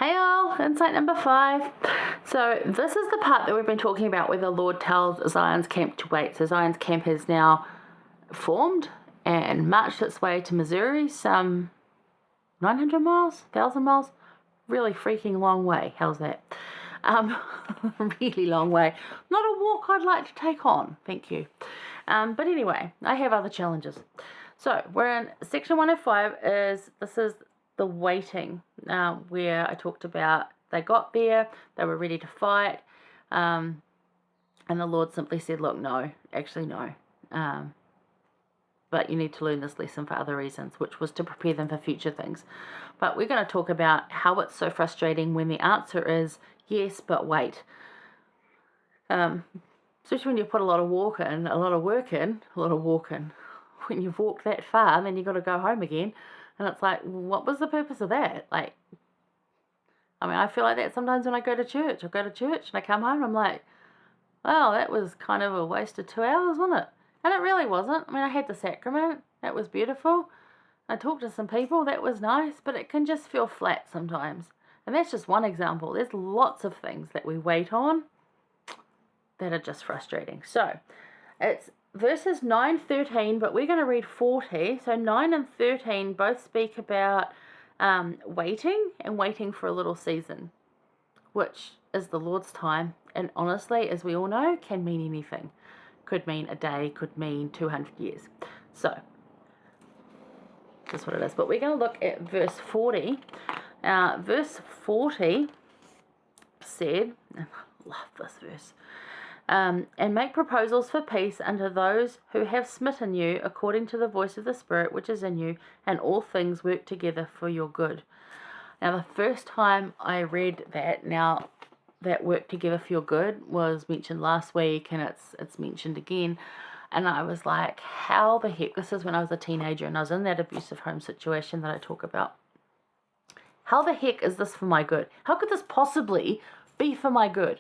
Hey all, insight number 5. So this is the part that we've been talking about where the Lord tells Zion's camp to wait. So Zion's camp is now formed and marched its way to Missouri, some 900 miles, 1,000 miles, really freaking long way. How's that? Really long way. Not a walk I'd like to take on, thank you. But anyway, I have other challenges. So we're in section 105. This is the waiting, where I talked about they got there, they were ready to fight, and the Lord simply said, look, no, actually no. But you need to learn this lesson for other reasons, which was to prepare them for future things. But we're going to talk about how it's so frustrating when the answer is yes, but wait. Especially when you put a lot of work in. When you've walked that far, then you've got to go home again. And it's like, what was the purpose of that? I feel like that sometimes when I go to church. I go to church and I come home and I'm like, well, that was kind of a waste of 2 hours, wasn't it? And it really wasn't. I had the sacrament. That was beautiful. I talked to some people. That was nice. But it can just feel flat sometimes. And that's just one example. There's lots of things that we wait on that are just frustrating. So, it's verses 9-13, but we're going to read 40. So 9 and 13 both speak about waiting and waiting for a little season, which is the Lord's time. And honestly, as we all know, can mean anything. Could mean a day, could mean 200 years. So that's what it is. But we're going to look at verse 40. Verse 40 said, and I love this verse, and make proposals for peace unto those who have smitten you according to the voice of the Spirit which is in you, and all things work together for your good. Now, the first time I read that, now that work together for your good was mentioned last week, and it's mentioned again, and I was like, how the heck, this is when I was a teenager and I was in that abusive home situation that I talk about. How the heck is this for my good? How could this possibly be for my good?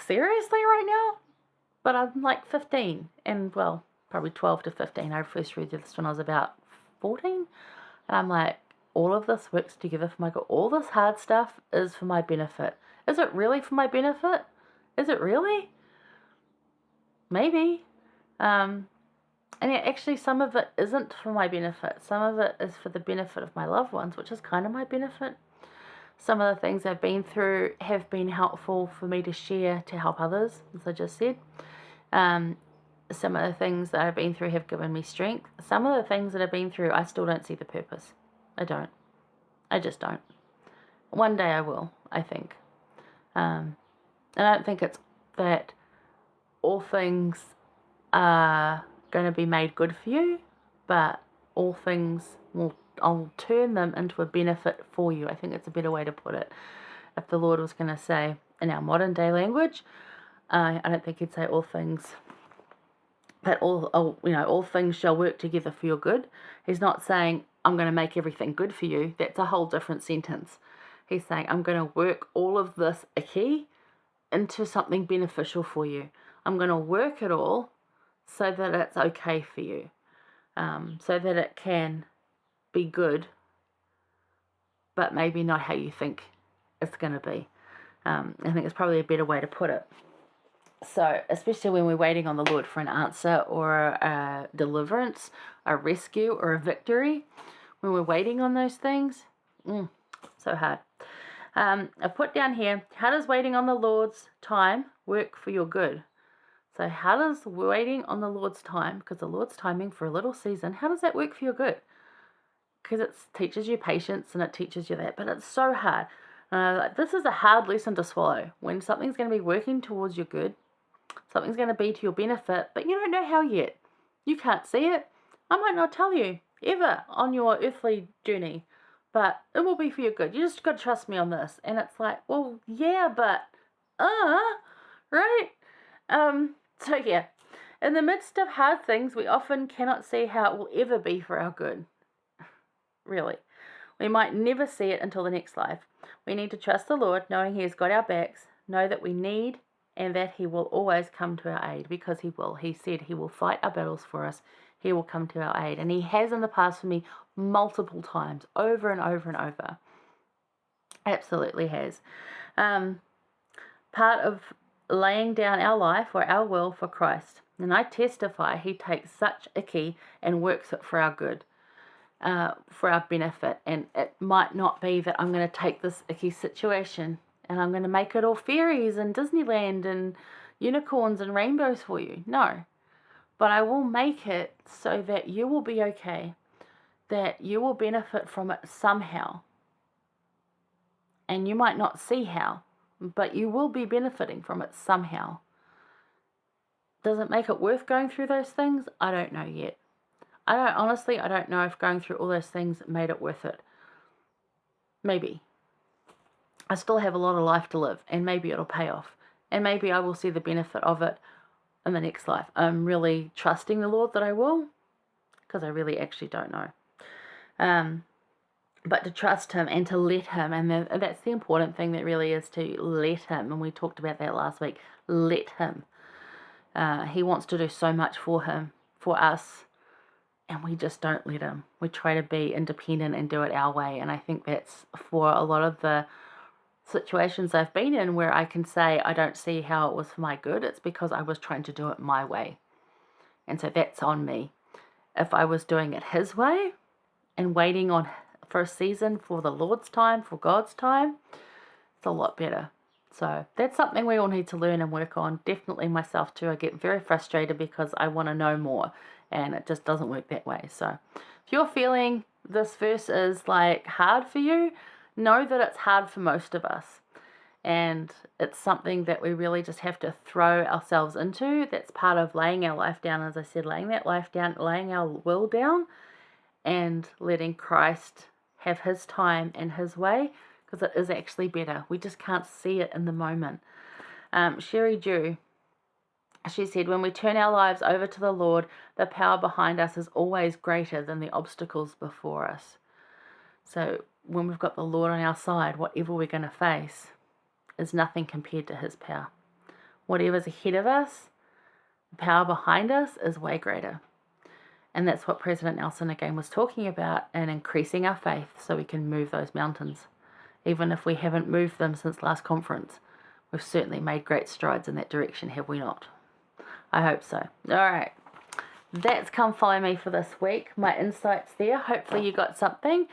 Seriously right now? But I'm 15, and well, probably 12 to 15. I first read this when I was about 14, and I'm like, all of this works together for my good. All this hard stuff is for my benefit. Is it really for my benefit? Is it really? Maybe. And actually some of it isn't for my benefit. Some of it is for the benefit of my loved ones, which is kind of my benefit. Some of the things I've been through have been helpful for me to share to help others, as I just said. Some of the things that I've been through have given me strength. Some of the things that I've been through, I still don't see the purpose. I don't. I just don't. One day I will, I think. And I don't think it's that all things are going to be made good for you, but all things I'll turn them into a benefit for you. I think it's a better way to put it. If the Lord was going to say, in our modern day language, I don't think he'd say all things, but all things shall work together for your good. He's not saying, I'm going to make everything good for you. That's a whole different sentence. He's saying, I'm going to work all of this icky into something beneficial for you. I'm going to work it all so that it's okay for you, so that it can be good, but maybe not how you think it's going to be. I think it's probably a better way to put it. So, especially when we're waiting on the Lord for an answer or a deliverance, a rescue or a victory, when we're waiting on those things, so hard. I've put down here, how does waiting on the Lord's time work for your good? So how does waiting on the Lord's time, because the Lord's timing for a little season, how does that work for your good? Because it teaches you patience and it teaches you that, but it's so hard. This is a hard lesson to swallow. When something's going to be working towards your good, something's going to be to your benefit, but you don't know how yet. You can't see it. I might not tell you ever on your earthly journey, but it will be for your good. You just got to trust me on this. And it's like, well, yeah, but, right? So yeah, in the midst of hard things, we often cannot see how it will ever be for our good. Really. We might never see it until the next life. We need to trust the Lord, knowing he has got our backs, know that we need and that he will always come to our aid, because he will. He said he will fight our battles for us. He will come to our aid. And he has in the past for me multiple times, over and over and over. Absolutely has. Part of laying down our life or our will for Christ. And I testify he takes such icky and works it for our good, for our benefit. And it might not be that I'm going to take this icky situation and I'm going to make it all fairies and Disneyland and unicorns and rainbows for you. No. But I will make it so that you will be okay, that you will benefit from it somehow. And you might not see how, but you will be benefiting from it somehow. Does it make it worth going through those things? I don't know yet. Honestly, I don't know if going through all those things made it worth it. Maybe. I still have a lot of life to live, and maybe it'll pay off. And maybe I will see the benefit of it in the next life. I'm really trusting the Lord that I will, because I really actually don't know. But to trust him and to let him, and that's the important thing, that really is to let him. And we talked about that last week. Let him. He wants to do so much for us, and we just don't let him. We try to be independent and do it our way. And I think that's for a lot of the situations I've been in where I can say I don't see how it was for my good. It's because I was trying to do it my way. And so that's on me. If I was doing it his way and waiting for a season for the Lord's time, for God's time, it's a lot better. So that's something we all need to learn and work on. Definitely myself too. I get very frustrated because I want to know more, and it just doesn't work that way. So if you're feeling this verse is like hard for you, know that it's hard for most of us. And it's something that we really just have to throw ourselves into. That's part of laying our life down, as I said, laying that life down, laying our will down, and letting Christ have his time and his way, because it is actually better. We just can't see it in the moment. Sherry Dew, she said, when we turn our lives over to the Lord, the power behind us is always greater than the obstacles before us. So when we've got the Lord on our side, whatever we're going to face is nothing compared to his power. Whatever's ahead of us, the power behind us is way greater. And that's what President Nelson again was talking about, and increasing our faith so we can move those mountains. Even if we haven't moved them since last conference, we've certainly made great strides in that direction, have we not? I hope so. All right. That's Come Follow Me for this week. My insights there. Hopefully you got something.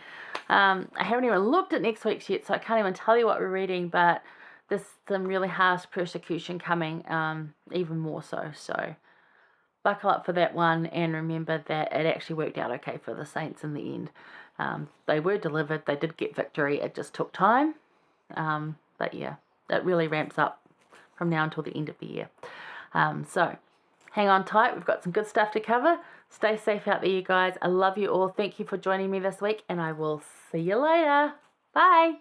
I haven't even looked at next week's yet, so I can't even tell you what we're reading, but there's some really harsh persecution coming, even more so. So buckle up for that one, and remember that it actually worked out okay for the saints in the end. They were delivered. They did get victory. It just took time. But yeah, it really ramps up from now until the end of the year. So hang on tight. We've got some good stuff to cover. Stay safe out there, you guys. I love you all. Thank you for joining me this week, and I will see you later. Bye.